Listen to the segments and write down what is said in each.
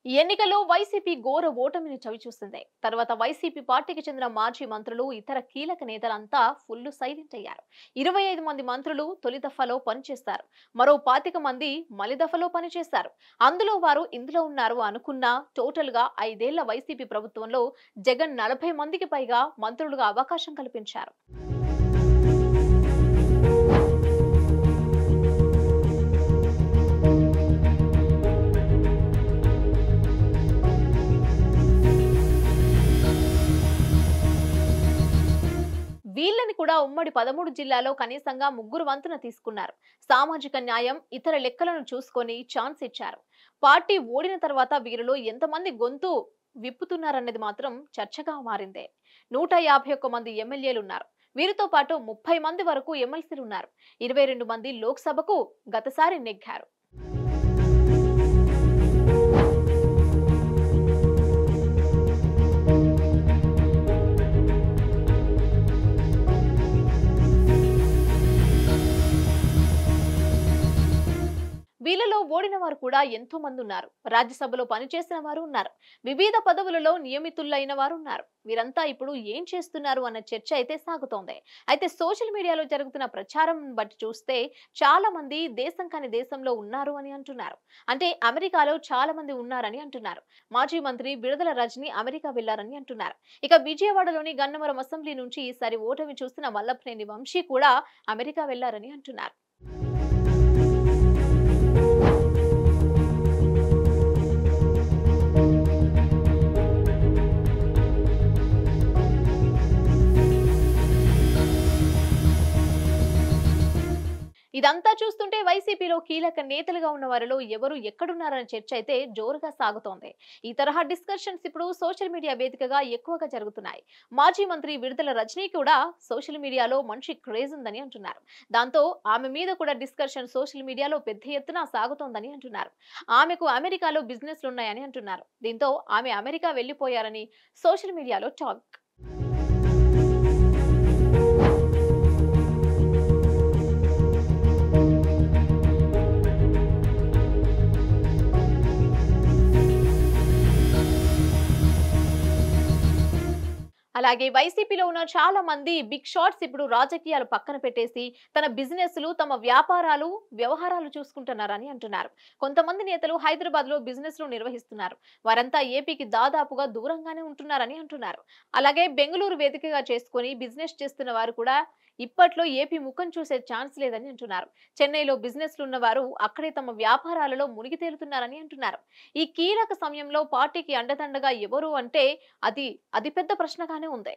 ఎన్నికల్లో వైసీపీ ఘోర ఓటమిని చవిచూసింది. తర్వాత వైసీపీ పార్టీకి చెందిన మాజీ మంత్రులు, ఇతర కీలక నేతలంతా ఫుల్ సైలెంట్ అయ్యారు. 25 మంది మంత్రులు తొలి దఫాలో పనిచేస్తారు. మరో 25 మంది మలి దఫాలో పనిచేస్తారు. అందులో వారు ఇందులో ఉన్నారు అనుకున్న టోటల్ గా 5 ఏళ్ల వైసీపీ ప్రభుత్వంలో జగన్ 40 మందికి పైగా మంత్రులుగా అవకాశం కల్పించారు. వీళ్ళని కూడా ఉమ్మడి 13 జిల్లాలో కనీసంగా 3 వంతున తీసుకున్నారు. సామాజిక న్యాయం, ఇతర లెక్కలను చూసుకొని ఛాన్స్ ఇచ్చారు. పార్టీ ఓడిన తర్వాత వీరిలో ఎంతమంది గొంతు విప్పుతున్నారన్నది మాత్రం చర్చగా మారిందే. 151 మంది ఎమ్మెల్యేలున్నారు. వీరితో పాటు 30 మంది వరకు ఎమ్మెల్సీలున్నారు. 22 మంది లోక్సభకు గతసారి నెగ్గారు. వీళ్ళలో ఓడిన వారు కూడా ఎంతో మంది ఉన్నారు. రాజ్యసభలో పనిచేసిన వారు ఉన్నారు. వివిధ పదవులలో నియమితులైన వారు ఉన్నారు. వీరంతా ఇప్పుడు ఏం చేస్తున్నారు అన్న చర్చ అయితే సాగుతోంది. అయితే సోషల్ మీడియాలో జరుగుతున్న ప్రచారం బట్టి చూస్తే చాలా మంది దేశం కాని దేశంలో ఉన్నారు అని అంటున్నారు. అంటే అమెరికాలో చాలా మంది ఉన్నారని అంటున్నారు. మాజీ మంత్రి విడుదల రజని అమెరికా వెళ్లారని అంటున్నారు. ఇక విజయవాడలోని గన్నవరం అసెంబ్లీ నుంచి ఈసారి ఓటమి చూస్తున్న వల్లభనేని వంశీ కూడా అమెరికా వెళ్లారని అంటున్నారు. ఇదంతా చూస్తుంటే వైసీపీలో కీలక నేతలుగా ఉన్న వారిలో ఎవరు ఎక్కడున్నారన్న చర్చ అయితే జోరుగా సాగుతోంది. ఈ తరహా డిస్కషన్స్ ఇప్పుడు సోషల్ మీడియా వేదికగా ఎక్కువగా జరుగుతున్నాయి. మాజీ మంత్రి విడుదల రజనీ కూడా సోషల్ మీడియాలో మంచి క్రేజ్ ఉందని అంటున్నారు. దాంతో ఆమె మీద కూడా డిస్కషన్ సోషల్ మీడియాలో పెద్ద ఎత్తున సాగుతోందని అంటున్నారు. ఆమెకు అమెరికాలో బిజినెస్లు ఉన్నాయని అంటున్నారు. దీంతో ఆమె అమెరికా వెళ్లిపోయారని సోషల్ మీడియాలో టాక్. అలాగే వైసీపీలో ఉన్న చాలా మంది బిగ్ షాట్స్ ఇప్పుడు రాజకీయాలు పక్కన పెట్టేసి తన బిజినెస్లు, తమ వ్యాపారాలు, వ్యవహారాలు చూసుకుంటున్నారని అంటున్నారు. కొంతమంది నేతలు హైదరాబాద్ లో బిజినెస్లు నిర్వహిస్తున్నారు. వారంతా ఏపీకి దాదాపుగా దూరంగానే ఉంటున్నారని అంటున్నారు. అలాగే బెంగళూరు వేదికగా చేసుకుని బిజినెస్ చేస్తున్న వారు కూడా ఇప్పట్లో ఏపీ ముఖం చూసే ఛాన్స్ లేదని అంటున్నారు. చెన్నైలో బిజినెస్లు ఉన్న వారు అక్కడే తమ వ్యాపారాలలో మునిగి తేలుతున్నారని అంటున్నారు. ఈ కీలక సమయంలో పార్టీకి అండదండగా ఎవరు అంటే అది పెద్ద ప్రశ్నగానే ఉంది.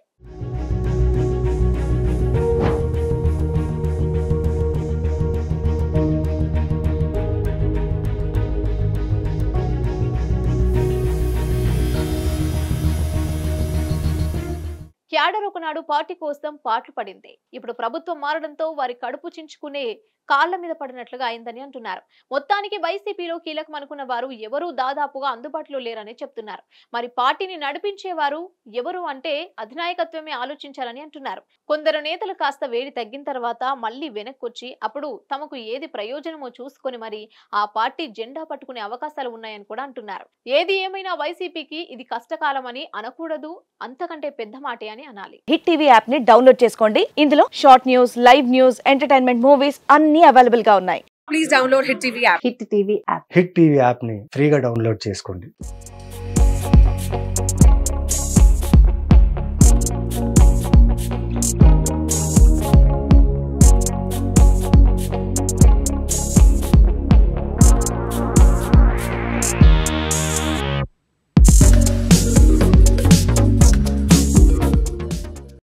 క్యాడర్ ఒకనాడు పార్టీ కోసం పాటలు పడింది. ఇప్పుడు ప్రభుత్వం మారడంతో వారి కడుపు చించుకునే కాళ్ల మీద పడినట్లుగా అయిందని అంటున్నారు. మొత్తానికి వైసీపీలో కీలకం అనుకున్న వారు ఎవరు దాదాపుగా అందుబాటులో లేరని చెప్తున్నారు. మరి పార్టీని నడిపించేవారు ఎవరు అంటే అధినాయకత్వమే ఆలోచించాలని అంటున్నారు. కొందరు నేతలు కాస్త వేడి తగ్గిన తర్వాత మళ్లీ వెనక్కొచ్చి అప్పుడు తమకు ఏది ప్రయోజనమో చూసుకొని మరి ఆ పార్టీ జెండా పట్టుకునే అవకాశాలు ఉన్నాయని కూడా అంటున్నారు. ఏది ఏమైనా వైసీపీకి ఇది కష్టకాలం అని అనకూడదు, అంతకంటే పెద్ద మాటే అని అనాలి. హిట్ టీవీ యాప్ ని డౌన్లోడ్ చేసుకోండి. ఇందులో short news, live news, entertainment movies అన్ని అవైలబుల్ గా ఉన్నాయి. Please download hit TV app. Hit TV app hit TV app ని ఫ్రీగా డౌన్లోడ్ చేసుకోండి.